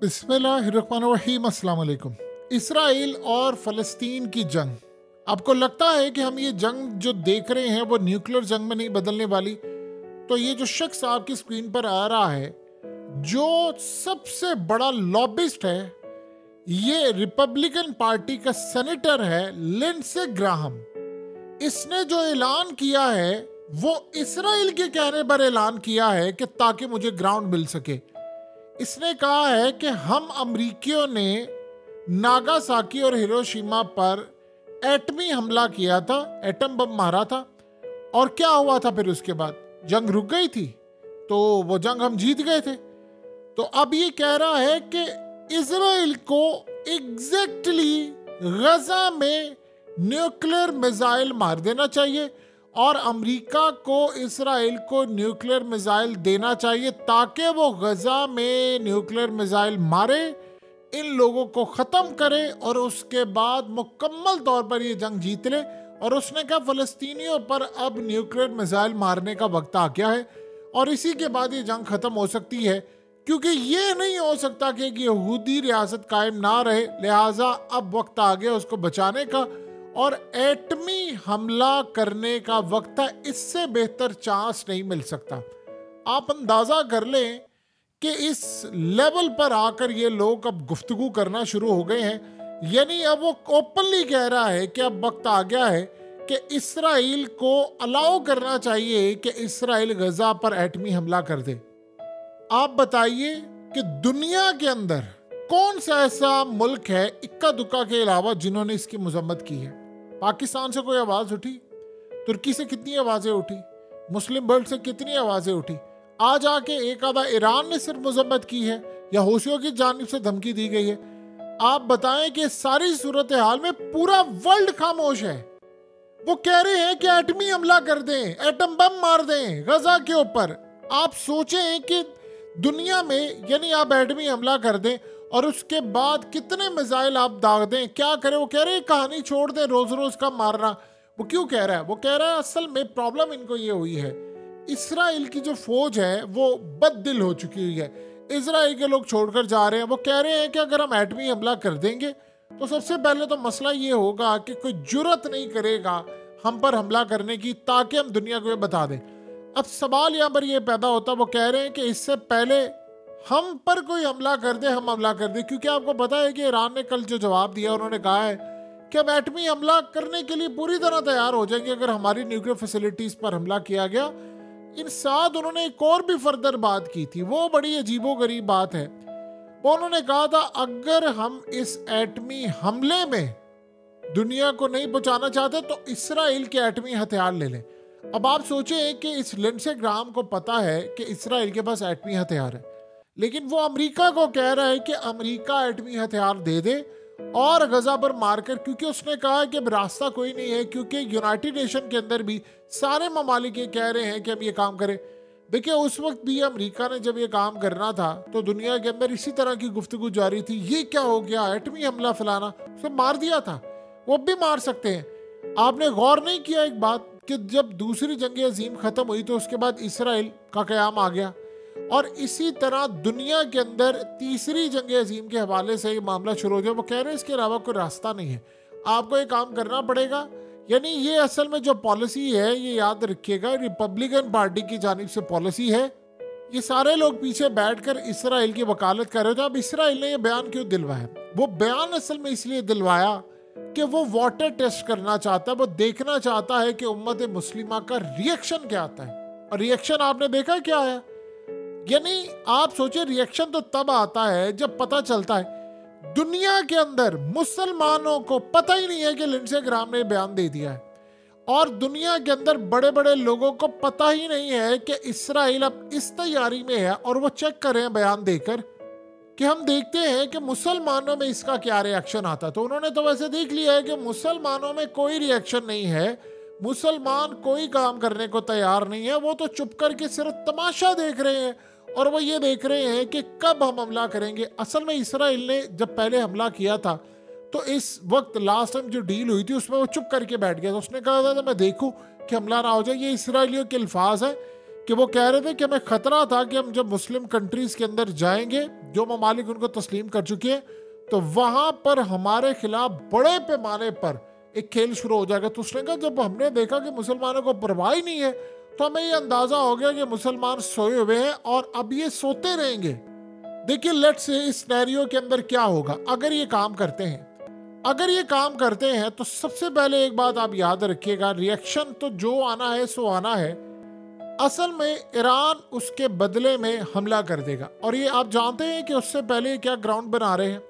बिस्मिल्लाहिर्रहमानिर्रहीम। अस्सलाम वालेकुम। इसराइल और फ़लस्तीन की जंग, आपको लगता है कि हम ये जंग जो देख रहे हैं वो न्यूक्लियर जंग में नहीं बदलने वाली? तो ये जो शख्स आपकी स्क्रीन पर आ रहा है, जो सबसे बड़ा लॉबिस्ट है, ये रिपब्लिकन पार्टी का सेनेटर है लिंडसे ग्राहम। इसने जो ऐलान किया है वो इसराइल के कहने पर ऐलान किया है कि ताकि मुझे ग्राउंड मिल सके। इसने कहा है कि हम अमरीकियों ने नागासाकी और हिरोशिमा पर एटमी हमला किया था, एटम बम मारा था, और क्या हुआ था फिर उसके बाद? जंग रुक गई थी, तो वो जंग हम जीत गए थे। तो अब ये कह रहा है कि इजराइल को एग्जैक्टली गजा में न्यूक्लियर मिसाइल मार देना चाहिए और अमेरिका को इसराइल को न्यूक्लियर मिसाइल देना चाहिए ताकि वो गजा में न्यूक्लियर मिसाइल मारे, इन लोगों को ख़त्म करे और उसके बाद मुकम्मल तौर पर ये जंग जीत ले। और उसने कहा फ़लस्तीनियों पर अब न्यूक्लियर मिसाइल मारने का वक्त आ गया है और इसी के बाद ये जंग ख़त्म हो सकती है, क्योंकि ये नहीं हो सकता कि यहूदी रियासत कायम ना रहे। लिहाजा अब वक्त आ गया उसको बचाने का और एटमी हमला करने का वक्त है। इससे बेहतर चांस नहीं मिल सकता। आप अंदाज़ा कर लें कि इस लेवल पर आकर ये लोग अब गुफ्तगू करना शुरू हो गए हैं। यानी अब वो ओपनली कह रहा है कि अब वक्त आ गया है कि इसराइल को अलाउ करना चाहिए कि इसराइल गजा पर एटमी हमला कर दे। आप बताइए कि दुनिया के अंदर कौन सा ऐसा मुल्क है इक्का दुक्का के अलावा जिन्होंने इसकी मजम्मत की है? पाकिस्तान से कोई आवाज उठी? तुर्की से कितनी आवाजें उठी? मुस्लिम वर्ल्ड से कितनी आवाजें उठी? आज आके एक आधा ईरान ने सिर्फ मजम्मत की है या हौसियों की जानिब से धमकी दी गई है। आप बताएं कि सारी सूरत हाल में पूरा वर्ल्ड खामोश है। वो कह रहे हैं कि एटमी हमला कर दें, एटम बम मार दें गजा के ऊपर। आप सोचें कि दुनिया में, यानी आप एटमी हमला कर दें और उसके बाद कितने मिसाइल आप दाग दें, क्या करें? वो कह रहे हैं कहानी छोड़ दें रोज रोज का मारना। वो क्यों कह रहा है? वो कह रहा है असल में प्रॉब्लम इनको ये हुई है, इसराइल की जो फौज है वो बददिल हो चुकी हुई है। इसराइल के लोग छोड़कर जा रहे हैं। वो कह रहे हैं कि अगर हम एटमी हमला कर देंगे तो सबसे पहले तो मसला ये होगा कि कोई जुर्रत नहीं करेगा हम पर हमला करने की, ताकि हम दुनिया को ये बता दें। अब सवाल यहाँ पर ये पैदा होता, वो कह रहे हैं कि इससे पहले हम पर कोई हमला कर दे, हम हमला कर दे, क्योंकि आपको पता है कि ईरान ने कल जो जवाब दिया, उन्होंने कहा है कि हम एटमी हमला करने के लिए पूरी तरह तैयार हो जाएंगे अगर हमारी न्यूक्लियर फैसिलिटीज पर हमला किया गया। इन साथ उन्होंने एक और भी फर्दर बात की थी, वो बड़ी अजीबोगरीब बात है। वो उन्होंने कहा था अगर हम इस एटमी हमले में दुनिया को नहीं बचाना चाहते तो इसराइल के एटमी हथियार ले लें। अब आप सोचें कि इस लिंडसे ग्राहम को पता है कि इसराइल के पास एटमी हथियार है, लेकिन वो अमेरिका को कह रहा है कि अमेरिका एटमी हथियार दे दे और गजा पर मारकर, क्योंकि उसने कहा है कि रास्ता कोई नहीं है, क्योंकि यूनाइटेड नेशन के अंदर भी सारे ममालिक ये कह रहे हैं कि हम ये काम करें। देखिए उस वक्त भी अमेरिका ने जब ये काम करना था तो दुनिया के अंदर इसी तरह की गुफ्तगू जारी थी, ये क्या हो गया, एटमी हमला फलाना, उसे मार दिया था। वो भी मार सकते हैं। आपने गौर नहीं किया एक बात कि जब दूसरी जंग अजीम खत्म हुई तो उसके बाद इसराइल का क़याम आ गया, और इसी तरह दुनिया के अंदर तीसरी जंग अजीम के हवाले से ये मामला शुरू हो गया। वो कह रहे हैं इसके अलावा कोई रास्ता नहीं है, आपको ये काम करना पड़ेगा। यानी ये असल में जो पॉलिसी है, ये याद रखिएगा, रिपब्लिकन पार्टी की जानिब से पॉलिसी है। ये सारे लोग पीछे बैठकर इसराइल की वकालत कर रहे थे। अब इसराइल ने ये बयान क्यों दिलवाया? वो बयान असल में इसलिए दिलवाया कि वो वाटर टेस्ट करना चाहता है, वो देखना चाहता है कि उम्मत मुस्लिमा का रिएक्शन क्या आता है। और रिएक्शन आपने देखा क्या आया? यानी आप सोचिए, रिएक्शन तो तब आता है जब पता चलता है दुनिया के अंदर मुसलमानों को पता ही नहीं है कि लिंडसे ग्राहम ने बयान दे दिया है, और दुनिया के अंदर बड़े बड़े लोगों को पता ही नहीं है कि इसराइल अब इस तैयारी में है, और वो चेक कर रहे हैं बयान देकर कि हम देखते हैं कि मुसलमानों में इसका क्या रिएक्शन आता। तो उन्होंने तो वैसे देख लिया है कि मुसलमानों में कोई रिएक्शन नहीं है, मुसलमान कोई काम करने को तैयार नहीं है, वो तो चुप करके सिर्फ तमाशा देख रहे हैं और वो ये देख रहे हैं कि कब हम हमला करेंगे। असल में इसराइल ने जब पहले हमला किया था तो इस वक्त लास्ट टाइम जो डील हुई थी उसमें वो चुप करके बैठ गया था। उसने कहा था मैं देखूं कि हमला ना हो जाए। ये इसराइलियों के अल्फाज है कि वो कह रहे थे कि हमें खतरा था कि हम जब मुस्लिम कंट्रीज के अंदर जाएंगे, जो ममालिक उनको तस्लीम कर चुके हैं, तो वहां पर हमारे खिलाफ बड़े पैमाने पर एक खेल शुरू हो जाएगा। तो उसने कहा जब हमने देखा कि मुसलमानों को परवाह ही नहीं है, तो हमें ये अंदाजा हो गया कि मुसलमान सोए हुए हैं और अब ये सोते रहेंगे। देखिए लेट्स से इस सिनेरियो के अंदर क्या होगा अगर ये काम करते हैं। अगर ये काम करते हैं तो सबसे पहले एक बात आप याद रखिएगा, रिएक्शन तो जो आना है सो आना है। असल में ईरान उसके बदले में हमला कर देगा, और ये आप जानते हैं कि उससे पहले क्या ग्राउंड बना रहे हैं।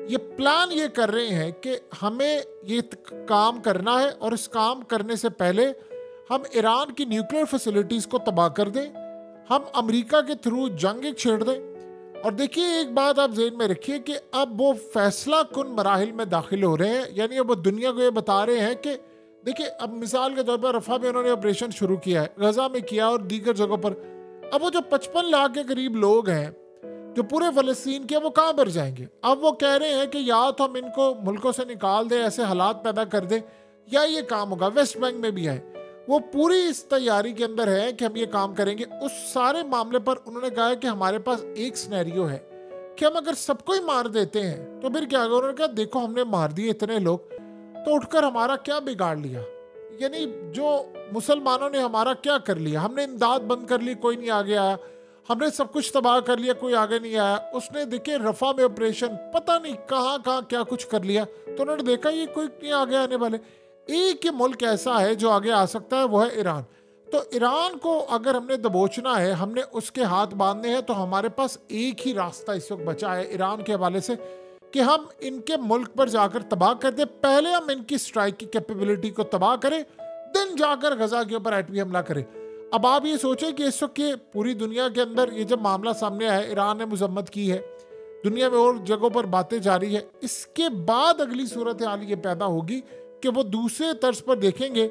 ये प्लान ये कर रहे हैं कि हमें ये काम करना है और इस काम करने से पहले हम ईरान की न्यूक्लियर फैसिलिटीज को तबाह कर दें, हम अमेरिका के थ्रू जंग छेड़ दें। और देखिए एक बात आप ज़हन में रखिए कि अब वो फैसला कुन मराहिल में दाखिल हो रहे हैं, यानी अब वो दुनिया को ये बता रहे हैं कि देखिए अब मिसाल के तौर पर रफा में उन्होंने ऑपरेशन शुरू किया है, गजा में किया और दीगर जगहों पर। अब वो जो 55 लाख के करीब लोग हैं जो पूरे फ़लस्तीन के, वो कहाँ पर जाएंगे। अब वो कह रहे हैं कि या तो हम इनको मुल्कों से निकाल दें, ऐसे हालात पैदा कर दें, या ये काम होगा। वेस्ट बैंक में भी है, वो पूरी इस तैयारी के अंदर है कि हम ये काम करेंगे। उस सारे मामले पर उन्होंने कहा है कि हमारे पास एक सिनेरियो है कि हम अगर सबको ही मार देते हैं तो फिर क्या होगा। उन्होंने कहा देखो हमने मार दिए इतने लोग, तो उठकर हमारा क्या बिगाड़ लिया, यानी जो मुसलमानों ने हमारा क्या कर लिया। हमने इमदाद बंद कर ली, कोई नहीं आगे आया, हमने सब कुछ तबाह कर लिया, कोई आगे नहीं आया। उसने देखिए रफा में ऑपरेशन पता नहीं कहाँ कहाँ क्या कुछ कर लिया, तो उन्होंने देखा ये कोई नहीं आगे आने वाले। एक ही मुल्क ऐसा है जो आगे आ सकता है, वो है ईरान। तो ईरान को अगर हमने दबोचना है, हमने उसके हाथ बांधने हैं, तो हमारे पास एक ही रास्ता इस वक्त बचा है ईरान के हवाले से कि हम इनके मुल्क पर जाकर तबाह कर दें। पहले हम इनकी स्ट्राइक की कैपेबिलिटी को तबाह करें, दिन जाकर गजा के ऊपर एटमी हमला करें। अब आप ये सोचें कि इस वक्त पूरी दुनिया के अंदर ये जब मामला सामने आया, ईरान ने मजम्मत की है, दुनिया में और जगहों पर बातें जारी है, इसके बाद अगली सूरत हाल ये पैदा होगी कि वो दूसरे तर्ज पर देखेंगे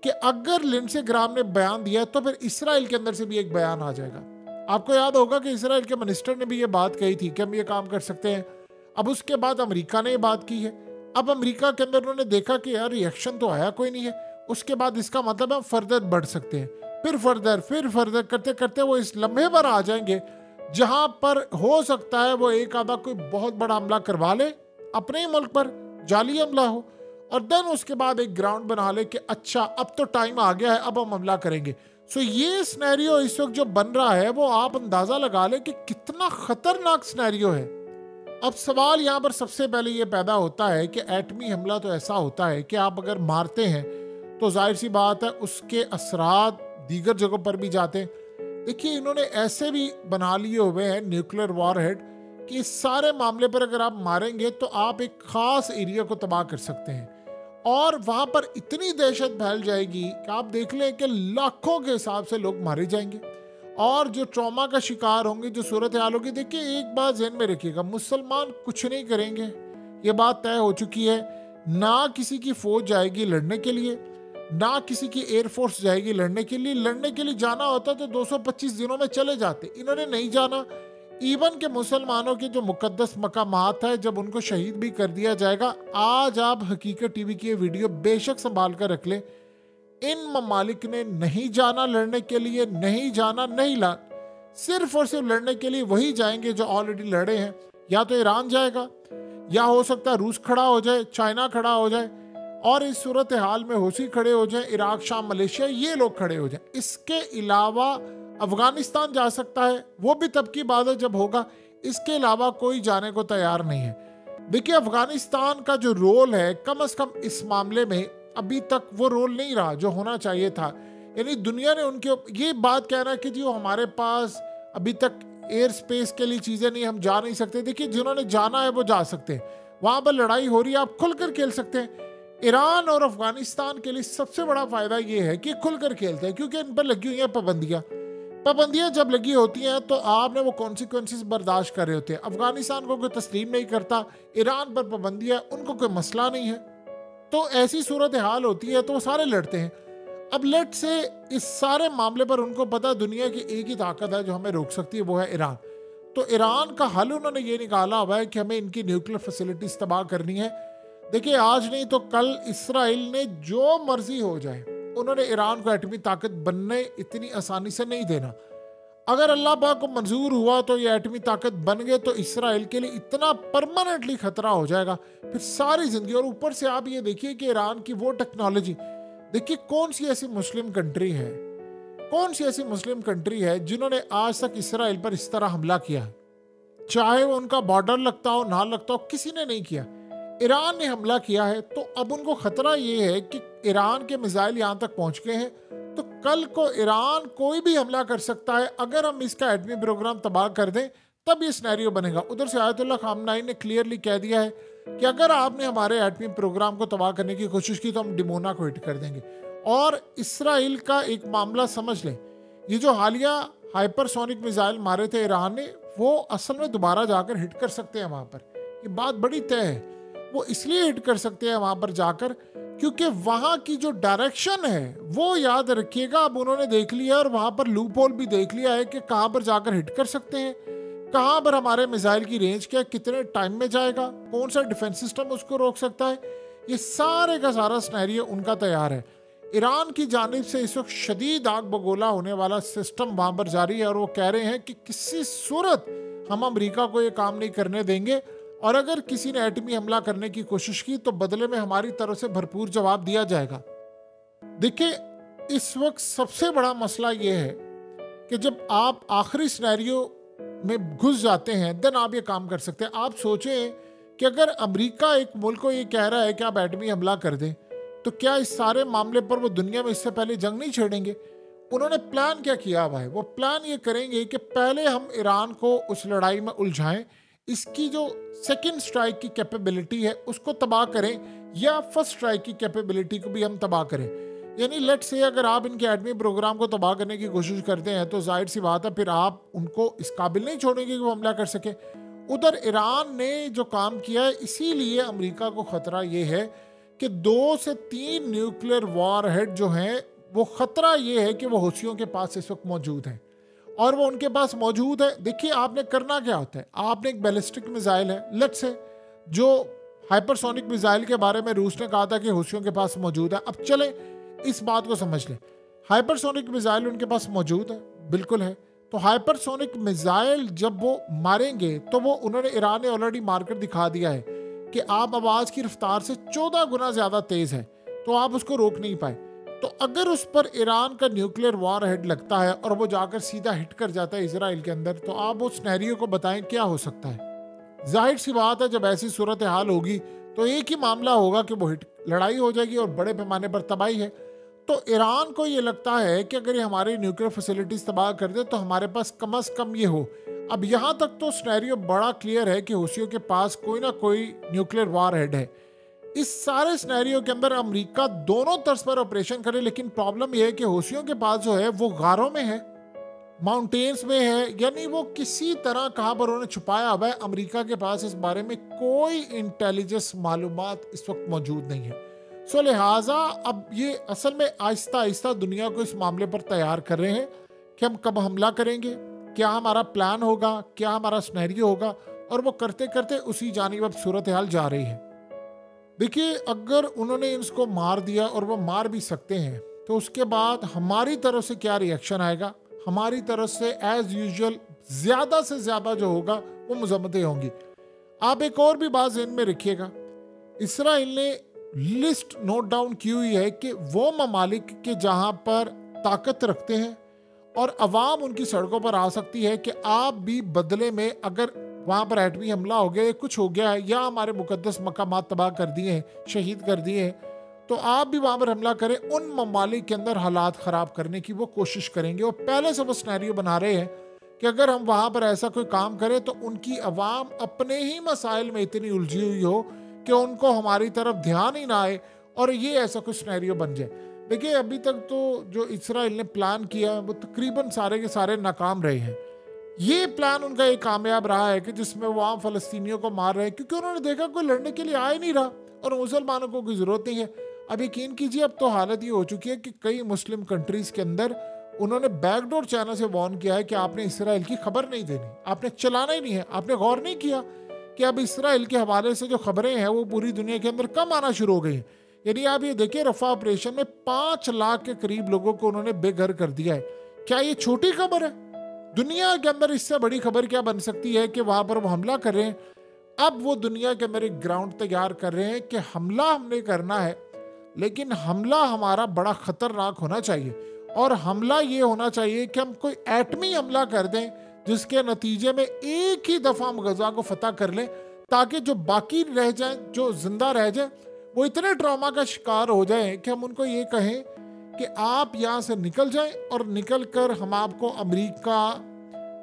कि अगर लिंडसे ग्राम ने बयान दिया तो फिर इसराइल के अंदर से भी एक बयान आ जाएगा। आपको याद होगा कि इसराइल के मिनिस्टर ने भी ये बात कही थी कि हम ये काम कर सकते हैं। अब उसके बाद अमेरिका ने ये बात की है। अब अमेरिका के अंदर उन्होंने देखा कि यार रिएक्शन तो आया कोई नहीं है, उसके बाद इसका मतलब हम फर्दर बढ़ सकते हैं। फिर फर्दर करते करते वो इस लम्हे पर आ जाएंगे जहां पर हो सकता है वो एक आधा कोई बहुत बड़ा हमला करवा ले, अपने ही मुल्क पर जाली हमला हो, और देन उसके बाद एक ग्राउंड बना ले कि अच्छा अब तो टाइम आ गया है, अब हम हमला करेंगे। सो ये सिनेरियो इस वक्त जो बन रहा है वो आप अंदाजा लगा ले कि कितना खतरनाक सिनेरियो है। अब सवाल यहाँ पर सबसे पहले ये पैदा होता है कि एटमी हमला तो ऐसा होता है कि आप अगर मारते हैं तो जाहिर सी बात है उसके असरात दीगर जगहों पर भी जाते हैं। देखिए इन्होंने ऐसे भी बना लिए हुए हैं न्यूक्लियर वॉरहेड कि इस सारे मामले पर अगर आप मारेंगे तो आप एक खास एरिया को तबाह कर सकते हैं, और वहां पर इतनी दहशत फैल जाएगी कि आप देख लें कि लाखों के हिसाब से लोग मारे जाएंगे और जो ट्रॉमा का शिकार होंगे, जो सूरत हाल होगी। देखिए एक बात ध्यान में रखिएगा, मुसलमान कुछ नहीं करेंगे, ये बात तय हो चुकी है। ना किसी की फौज जाएगी लड़ने के लिए, ना किसी की एयरफोर्स जाएगी लड़ने के लिए। लड़ने के लिए जाना होता तो 225 दिनों में चले जाते, इन्होंने नहीं जाना। इवन के मुसलमानों के जो मुकद्दस मकामात है, जब उनको शहीद भी कर दिया जाएगा। आज आप हकीकत टीवी की ये वीडियो बेशक संभाल कर रख लें, इन ममालिक ने नहीं जाना लड़ने के लिए, नहीं जाना, नहीं ला, सिर्फ और सिर्फ लड़ने के लिए वही जाएंगे जो ऑलरेडी लड़े हैं। या तो ईरान जाएगा, या हो सकता है रूस खड़ा हो जाए, चाइना खड़ा हो जाए, और इस सूरत हाल में हौसी खड़े हो जाए, इराक, शाम, मलेशिया, ये लोग खड़े हो जाए। इसके अलावा अफगानिस्तान जा सकता है, वो भी तब की बात है जब होगा। इसके अलावा कोई जाने को तैयार नहीं है। देखिए अफगानिस्तान का जो रोल है, कम से कम इस मामले में अभी तक वो रोल नहीं रहा जो होना चाहिए था। यानी दुनिया ने उनके ये बात कहना कि जी वो हमारे पास अभी तक एयर स्पेस के लिए चीज़ें नहीं, हम जा नहीं सकते। देखिए जिन्होंने जाना है वो जा सकते हैं, वहाँ पर लड़ाई हो रही है, आप खुलकर खेल सकते हैं। ईरान और अफगानिस्तान के लिए सबसे बड़ा फायदा ये है कि खुलकर खेलते हैं, क्योंकि इन पर लगी हुई हैं पाबंदियां जब लगी होती हैं तो आपने वो कॉन्सिक्वेंसेस बर्दाश्त कर रहे होते हैं। अफगानिस्तान को कोई तस्लीम नहीं करता, ईरान पर पाबंदियां, उनको कोई मसला नहीं है। तो ऐसी सूरत हाल होती है तो वो सारे लड़ते हैं। अब लेट से इस सारे मामले पर उनको पता दुनिया की एक ही ताकत है जो हमें रोक सकती है, वो है ईरान। तो ईरान का हल उन्होंने ये निकाला हुआ है कि हमें इनकी न्यूक्लियर फैसिलिटीज तबाह करनी है। देखिए आज नहीं तो कल इसराइल ने जो मर्जी हो जाए, उन्होंने ईरान को एटमी ताकत बनने इतनी आसानी से नहीं देना। अगर अल्लाह पाक को मंजूर हुआ तो ये एटमी ताकत बन गए तो इसराइल के लिए इतना परमानेंटली खतरा हो जाएगा फिर सारी जिंदगी। और ऊपर से आप ये देखिए कि ईरान की वो टेक्नोलॉजी, देखिए कौन सी ऐसी मुस्लिम कंट्री है, कौन सी ऐसी मुस्लिम कंट्री है जिन्होंने आज तक इसराइल पर इस तरह हमला किया है, चाहे वो उनका बॉर्डर लगता हो ना लगता हो, किसी ने नहीं किया। ईरान ने हमला किया है तो अब उनको खतरा ये है कि ईरान के मिसाइल यहाँ तक पहुंच गए हैं तो कल को ईरान कोई भी हमला कर सकता है। अगर हम इसका एटमी प्रोग्राम तबाह कर दें तब ये सिनेरियो बनेगा। उधर से आयतुल्लाह खामनाई ने क्लियरली कह दिया है कि अगर आपने हमारे एटमी प्रोग्राम को तबाह करने की कोशिश की तो हम डिमोना को हिट कर देंगे। और इसराइल का एक मामला समझ लें, ये जो हालिया हाइपरसोनिक मिसाइल मारे थे ईरान ने, वो असल में दोबारा जाकर हिट कर सकते हैं वहां पर। ये बात बड़ी तय है, वो इसलिए हिट कर सकते हैं वहां पर जाकर क्योंकि वहां की जो डायरेक्शन है वो याद रखिएगा अब उन्होंने देख लिया और वहां पर लूप होल भी देख लिया है कि कहां पर जाकर हिट कर सकते हैं, कहां पर हमारे मिसाइल की रेंज क्या, कितने टाइम में जाएगा, कौन सा डिफेंस सिस्टम उसको रोक सकता है। ये सारे का सारा सिनेरियो उनका तैयार है। ईरान की जानिब से इस वक्त शदीद आग बगोला होने वाला सिस्टम वहां पर जारी है और वो कह रहे हैं कि किसी सूरत हम अमेरिका को ये काम नहीं करने देंगे और अगर किसी ने एटमी हमला करने की कोशिश की तो बदले में हमारी तरफ से भरपूर जवाब दिया जाएगा। देखिए इस वक्त सबसे बड़ा मसला ये है कि जब आप आखिरी सिनेरियो में घुस जाते हैं देन आप ये काम कर सकते हैं। आप सोचें कि अगर अमेरिका एक मुल्क को ये कह रहा है कि आप एटमी हमला कर दें तो क्या इस सारे मामले पर वो दुनिया में इससे पहले जंग नहीं छेड़ेंगे? उन्होंने प्लान क्या किया हुआ है? वो प्लान ये करेंगे कि पहले हम ईरान को उस लड़ाई में उलझाएं, इसकी जो सेकेंड स्ट्राइक की कैपेबिलिटी है उसको तबाह करें या फर्स्ट स्ट्राइक की कैपेबिलिटी को भी हम तबाह करें। यानी लेट्स से अगर आप इनके एटमी प्रोग्राम को तबाह करने की कोशिश करते हैं तो जाहिर सी बात है फिर आप उनको इस काबिल नहीं छोड़ेंगे कि वो हमला कर सके। उधर ईरान ने जो काम किया है इसीलिए अमेरिका को खतरा ये है कि 2 से 3 न्यूक्लियर वॉरहेड जो हैं वो खतरा ये है कि वो हूथियों के पास इस वक्त मौजूद हैं और वो उनके पास मौजूद है। देखिए आपने करना क्या होता है, आपने एक बैलिस्टिक मिसाइल है लेट्स से जो हाइपरसोनिक मिसाइल के बारे में रूस ने कहा था कि हूथियों के पास मौजूद है। अब चले इस बात को समझ लें, हाइपरसोनिक मिसाइल उनके पास मौजूद है, बिल्कुल है। तो हाइपरसोनिक मिसाइल जब वो मारेंगे तो वो उन्होंने ईरान ने ऑलरेडी मारकर दिखा दिया है कि आप आवाज़ की रफ्तार से 14 गुना ज़्यादा तेज़ है तो आप उसको रोक नहीं पाए। तो अगर उस पर ईरान का न्यूक्लियर वॉर हेड लगता है और वो जाकर सीधा हिट कर जाता है इजराइल के अंदर तो आप उस सिनेरियो को बताएं क्या हो सकता है। जाहिर सी बात है जब ऐसी सूरत हाल होगी तो एक ही मामला होगा कि वो हिट लड़ाई हो जाएगी और बड़े पैमाने पर तबाही है। तो ईरान को ये लगता है कि अगर ये हमारी न्यूक्लियर फैसिलिटीज तबाह कर दे तो हमारे पास कम अज कम ये हो। अब यहाँ तक तो सिनेरियो बड़ा क्लियर है कि हूथियों के पास कोई ना कोई न्यूक्लियर वॉर हेड है। इस सारे सिनेरियो के अंदर अमेरिका दोनों तर्ज पर ऑपरेशन करे, लेकिन प्रॉब्लम यह है कि हूथियों के पास जो है वो गारों में है, माउंटेन्स में है, यानी वो किसी तरह कहाँ पर उन्होंने छुपाया हुआ है। अमेरिका के पास इस बारे में कोई इंटेलिजेंस मालूमात इस वक्त मौजूद नहीं है। सो लिहाजा अब ये असल में आहिस्ता आहिस्ता दुनिया को इस मामले पर तैयार कर रहे हैं कि हम कब हमला करेंगे, क्या हमारा प्लान होगा, क्या हमारा सिनेरियो होगा, और वो करते करते उसी जानिब अब सूरत हाल जा रही है। देखिए अगर उन्होंने इसको मार दिया और वो मार भी सकते हैं तो उसके बाद हमारी तरफ से क्या रिएक्शन आएगा? हमारी तरफ से एज यूजुअल ज़्यादा से ज़्यादा जो होगा वो मजम्मतें होंगी। आप एक और भी बात ज़हन में रखिएगा, इसराइल ने लिस्ट नोट डाउन की हुई है कि वो ममालिक के जहाँ पर ताकत रखते हैं और अवाम उनकी सड़कों पर आ सकती है कि आप भी बदले में अगर वहाँ पर एटमी हमला हो गया, कुछ हो गया है या हमारे मुकद्दस मकामात तबाह कर दिए हैं, शहीद कर दिए हैं, तो आप भी वहाँ पर हमला करें। उन ममालिक के अंदर हालात ख़राब करने की वो कोशिश करेंगे। वो पहले से वो सिनेरियो बना रहे हैं कि अगर हम वहाँ पर ऐसा कोई काम करें तो उनकी अवाम अपने ही मसाइल में इतनी उलझी हुई हो कि उनको हमारी तरफ ध्यान ही ना आए और ये ऐसा कुछ सिनेरियो बन जाए। देखिए अभी तक तो जो इसराइल ने प्लान किया वो तकरीबन सारे के सारे नाकाम रहे हैं। ये प्लान उनका एक कामयाब रहा है कि जिसमें वो आम फ़लस्तीनियों को मार रहे हैं क्योंकि उन्होंने देखा कोई लड़ने के लिए आ ही नहीं रहा और मुसलमानों को कोई ज़रूरत नहीं है। अब यकीन कीजिए अब तो हालत ये हो चुकी है कि कई मुस्लिम कंट्रीज़ के अंदर उन्होंने बैकडोर चैनल से वार्न किया है कि आपने इसराइल की खबर नहीं देनी, आपने चलाना ही नहीं है। आपने गौर नहीं किया कि अब इसराइल के हवाले से जो खबरें हैं वो पूरी दुनिया के अंदर कम आना शुरू हो गई हैं यानी आप ये देखिए, रफा ऑपरेशन में 5 लाख के करीब लोगों को उन्होंने बेघर कर दिया है। क्या ये छोटी खबर है? दुनिया के अंदर इससे बड़ी खबर क्या बन सकती है कि वहां पर वो हमला कर रहे हैं। अब वो दुनिया के अंदर एक ग्राउंड तैयार कर रहे हैं कि हमला हमने करना है, लेकिन हमला हमारा बड़ा खतरनाक होना चाहिए। और हमला ये होना चाहिए कि हम कोई एटमी हमला कर दें जिसके नतीजे में एक ही दफा हम गजा को फतह कर लें, ताकि जो बाकी रह जाए, जो जिंदा रह जाए, वो इतने ट्रॉमा का शिकार हो जाए कि हम उनको ये कहें कि आप यहाँ से निकल जाएं, और निकल कर हम आपको अमेरिका,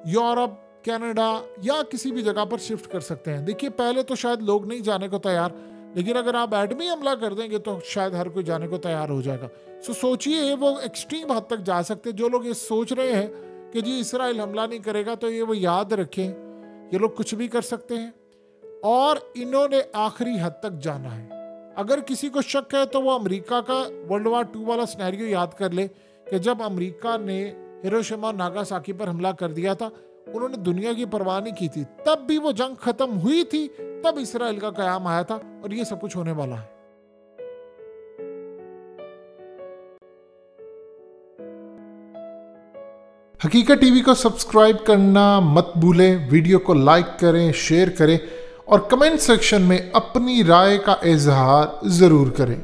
यूरोप, कनाडा या किसी भी जगह पर शिफ्ट कर सकते हैं। देखिए, पहले तो शायद लोग नहीं जाने को तैयार, लेकिन अगर आप एटमी हमला कर देंगे तो शायद हर कोई जाने को तैयार हो जाएगा। सो सोचिए, वो एक्सट्रीम हद तक जा सकते हैं। जो लोग ये सोच रहे हैं कि जी इसराइल हमला नहीं करेगा, तो ये वो याद रखें, ये लोग कुछ भी कर सकते हैं और इन्होंने आखिरी हद तक जाना है। अगर किसी को शक है तो वो अमेरिका का वर्ल्ड वार 2 वाला सिनेरियो याद कर ले कि जब अमेरिका ने हिरोशिमा और नागासाकी पर हमला कर दिया था, उन्होंने दुनिया की परवाह नहीं की थी। तब भी वो जंग खत्म हुई थी, तब इसराइल का कयाम आया था, और ये सब कुछ होने वाला है। हकीकत टीवी को सब्सक्राइब करना मत भूलें, वीडियो को लाइक करें, शेयर करें और कमेंट सेक्शन में अपनी राय का इजहार जरूर करें।